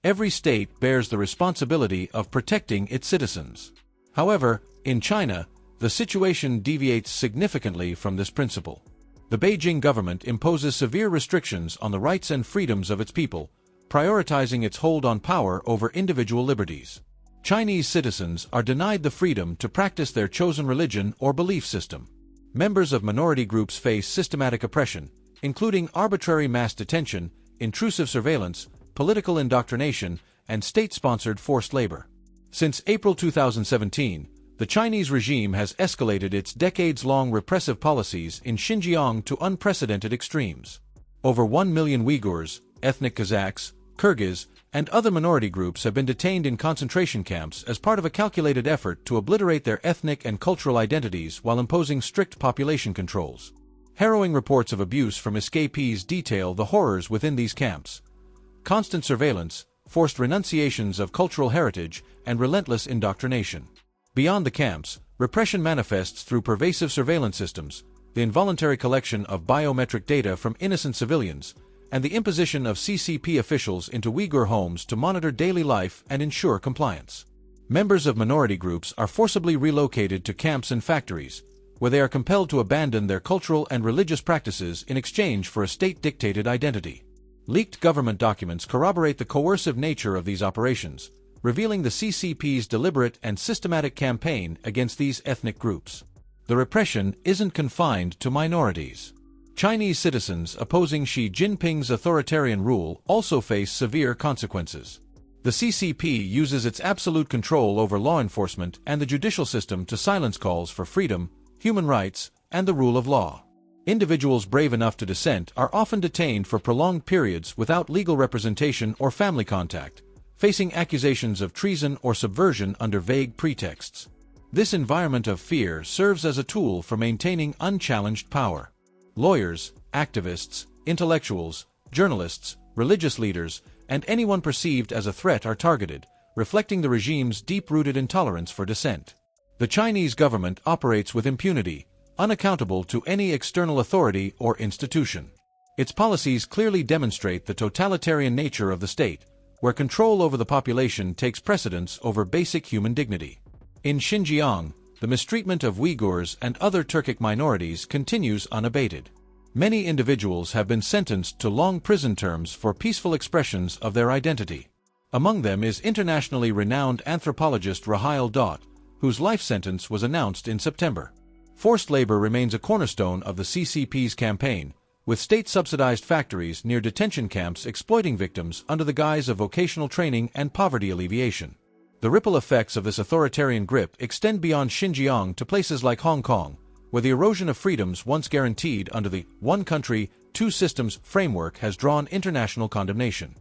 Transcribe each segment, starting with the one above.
Every state bears the responsibility of protecting its citizens. However, in China, the situation deviates significantly from this principle. The Beijing government imposes severe restrictions on the rights and freedoms of its people, prioritizing its hold on power over individual liberties. Chinese citizens are denied the freedom to practice their chosen religion or belief system. Members of minority groups face systematic oppression, including arbitrary mass detention, intrusive surveillance, political indoctrination, and state-sponsored forced labor. Since April 2017, the Chinese regime has escalated its decades-long repressive policies in Xinjiang to unprecedented extremes. Over 1 million Uyghurs, ethnic Kazakhs, Kyrgyz, and other minority groups have been detained in concentration camps as part of a calculated effort to obliterate their ethnic and cultural identities while imposing strict population controls. Harrowing reports of abuse from escapees detail the horrors within these camps. Constant surveillance, forced renunciations of cultural heritage, and relentless indoctrination. Beyond the camps, repression manifests through pervasive surveillance systems, the involuntary collection of biometric data from innocent civilians, and the imposition of CCP officials into Uyghur homes to monitor daily life and ensure compliance. Members of minority groups are forcibly relocated to camps and factories, where they are compelled to abandon their cultural and religious practices in exchange for a state-dictated identity. Leaked government documents corroborate the coercive nature of these operations, revealing the CCP's deliberate and systematic campaign against these ethnic groups. The repression isn't confined to minorities. Chinese citizens opposing Xi Jinping's authoritarian rule also face severe consequences. The CCP uses its absolute control over law enforcement and the judicial system to silence calls for freedom, human rights, and the rule of law. Individuals brave enough to dissent are often detained for prolonged periods without legal representation or family contact, facing accusations of treason or subversion under vague pretexts. This environment of fear serves as a tool for maintaining unchallenged power. Lawyers, activists, intellectuals, journalists, religious leaders, and anyone perceived as a threat are targeted, reflecting the regime's deep-rooted intolerance for dissent. The Chinese government operates with impunity, unaccountable to any external authority or institution. Its policies clearly demonstrate the totalitarian nature of the state, where control over the population takes precedence over basic human dignity. In Xinjiang, the mistreatment of Uyghurs and other Turkic minorities continues unabated. Many individuals have been sentenced to long prison terms for peaceful expressions of their identity. Among them is internationally renowned anthropologist Rahil Daut, whose life sentence was announced in September. Forced labor remains a cornerstone of the CCP's campaign, with state-subsidized factories near detention camps exploiting victims under the guise of vocational training and poverty alleviation. The ripple effects of this authoritarian grip extend beyond Xinjiang to places like Hong Kong, where the erosion of freedoms once guaranteed under the one country, two systems framework has drawn international condemnation.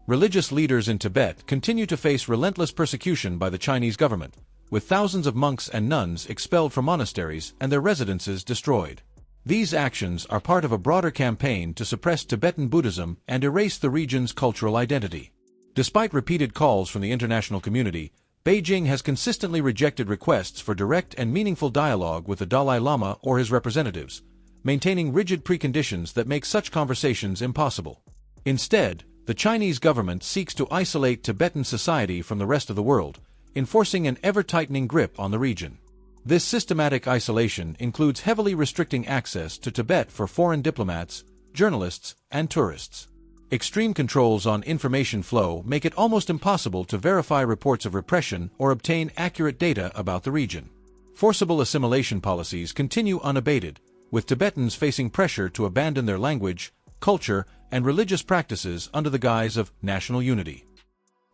Religious leaders in Tibet continue to face relentless persecution by the Chinese government, with thousands of monks and nuns expelled from monasteries and their residences destroyed. These actions are part of a broader campaign to suppress Tibetan Buddhism and erase the region's cultural identity. Despite repeated calls from the international community, Beijing has consistently rejected requests for direct and meaningful dialogue with the Dalai Lama or his representatives, maintaining rigid preconditions that make such conversations impossible. Instead, the Chinese government seeks to isolate Tibetan society from the rest of the world, enforcing an ever-tightening grip on the region. This systematic isolation includes heavily restricting access to Tibet for foreign diplomats, journalists, and tourists. Extreme controls on information flow make it almost impossible to verify reports of repression or obtain accurate data about the region. Forcible assimilation policies continue unabated, with Tibetans facing pressure to abandon their language, culture, and religious practices under the guise of national unity.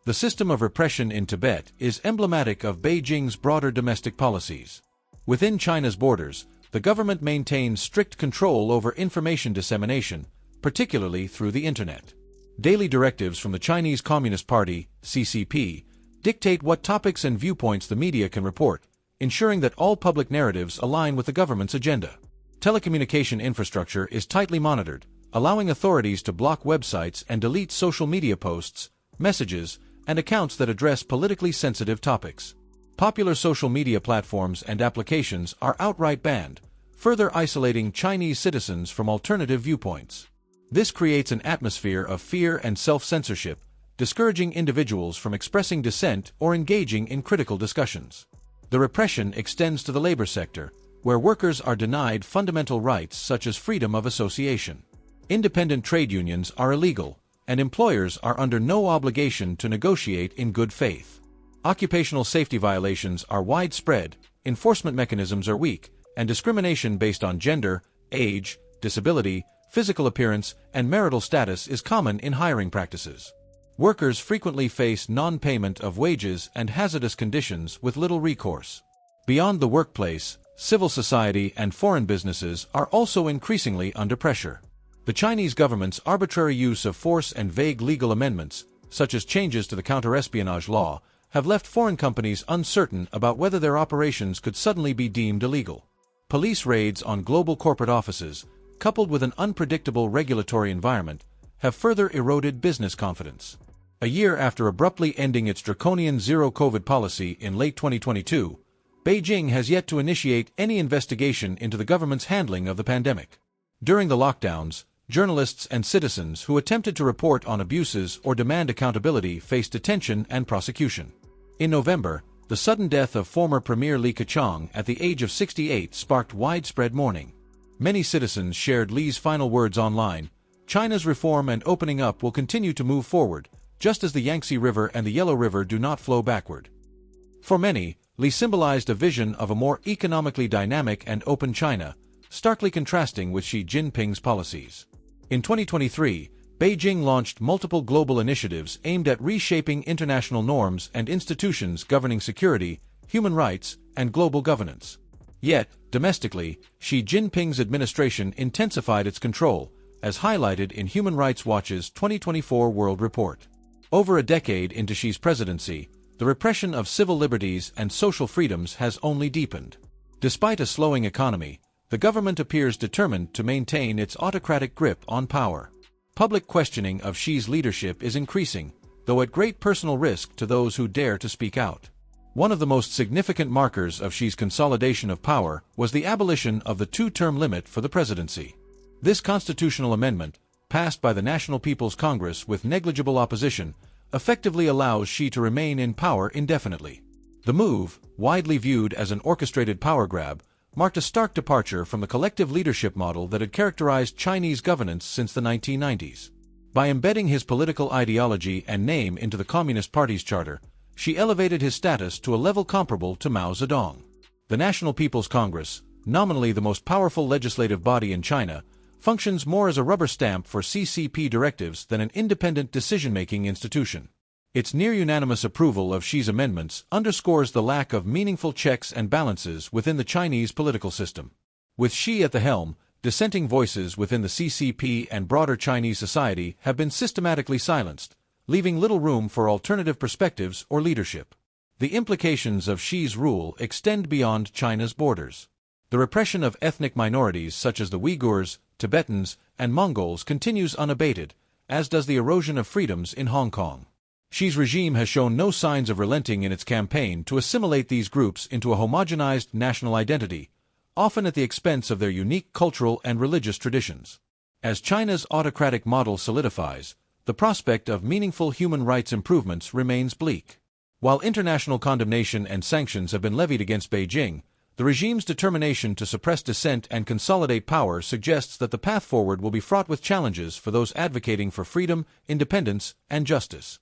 The system of repression in Tibet is emblematic of Beijing's broader domestic policies. Within China's borders, the government maintains strict control over information dissemination, particularly through the internet. Daily directives from the Chinese Communist Party, CCP, dictate what topics and viewpoints the media can report, ensuring that all public narratives align with the government's agenda. Telecommunication infrastructure is tightly monitored, allowing authorities to block websites and delete social media posts, messages, and accounts that address politically sensitive topics. Popular social media platforms and applications are outright banned, further isolating Chinese citizens from alternative viewpoints. This creates an atmosphere of fear and self-censorship, discouraging individuals from expressing dissent or engaging in critical discussions. The repression extends to the labor sector, where workers are denied fundamental rights such as freedom of association. Independent trade unions are illegal, and employers are under no obligation to negotiate in good faith. Occupational safety violations are widespread, enforcement mechanisms are weak, and discrimination based on gender, age, disability, physical appearance, and marital status is common in hiring practices. Workers frequently face non-payment of wages and hazardous conditions with little recourse. Beyond the workplace, civil society and foreign businesses are also increasingly under pressure. The Chinese government's arbitrary use of force and vague legal amendments, such as changes to the counter-espionage law, have left foreign companies uncertain about whether their operations could suddenly be deemed illegal. Police raids on global corporate offices, coupled with an unpredictable regulatory environment, have further eroded business confidence. A year after abruptly ending its draconian zero-COVID policy in late 2022, Beijing has yet to initiate any investigation into the government's handling of the pandemic. During the lockdowns, journalists and citizens who attempted to report on abuses or demand accountability faced detention and prosecution. In November, the sudden death of former Premier Li Keqiang at the age of 68 sparked widespread mourning. Many citizens shared Li's final words online: "China's reform and opening up will continue to move forward, just as the Yangtze River and the Yellow River do not flow backward." For many, Li symbolized a vision of a more economically dynamic and open China, starkly contrasting with Xi Jinping's policies. In 2023, Beijing launched multiple global initiatives aimed at reshaping international norms and institutions governing security, human rights, and global governance. Yet, domestically, Xi Jinping's administration intensified its control, as highlighted in Human Rights Watch's 2024 World Report. Over a decade into Xi's presidency, the repression of civil liberties and social freedoms has only deepened. Despite a slowing economy, the government appears determined to maintain its autocratic grip on power. Public questioning of Xi's leadership is increasing, though at great personal risk to those who dare to speak out. One of the most significant markers of Xi's consolidation of power was the abolition of the two-term limit for the presidency. This constitutional amendment, passed by the National People's Congress with negligible opposition, effectively allows Xi to remain in power indefinitely. The move, widely viewed as an orchestrated power grab, marked a stark departure from the collective leadership model that had characterized Chinese governance since the 1990s. By embedding his political ideology and name into the Communist Party's charter, Xi elevated his status to a level comparable to Mao Zedong. The National People's Congress, nominally the most powerful legislative body in China, functions more as a rubber stamp for CCP directives than an independent decision-making institution. Its near-unanimous approval of Xi's amendments underscores the lack of meaningful checks and balances within the Chinese political system. With Xi at the helm, dissenting voices within the CCP and broader Chinese society have been systematically silenced, leaving little room for alternative perspectives or leadership. The implications of Xi's rule extend beyond China's borders. The repression of ethnic minorities such as the Uyghurs, Tibetans, and Mongols continues unabated, as does the erosion of freedoms in Hong Kong. Xi's regime has shown no signs of relenting in its campaign to assimilate these groups into a homogenized national identity, often at the expense of their unique cultural and religious traditions. As China's autocratic model solidifies, the prospect of meaningful human rights improvements remains bleak. While international condemnation and sanctions have been levied against Beijing, the regime's determination to suppress dissent and consolidate power suggests that the path forward will be fraught with challenges for those advocating for freedom, independence, and justice.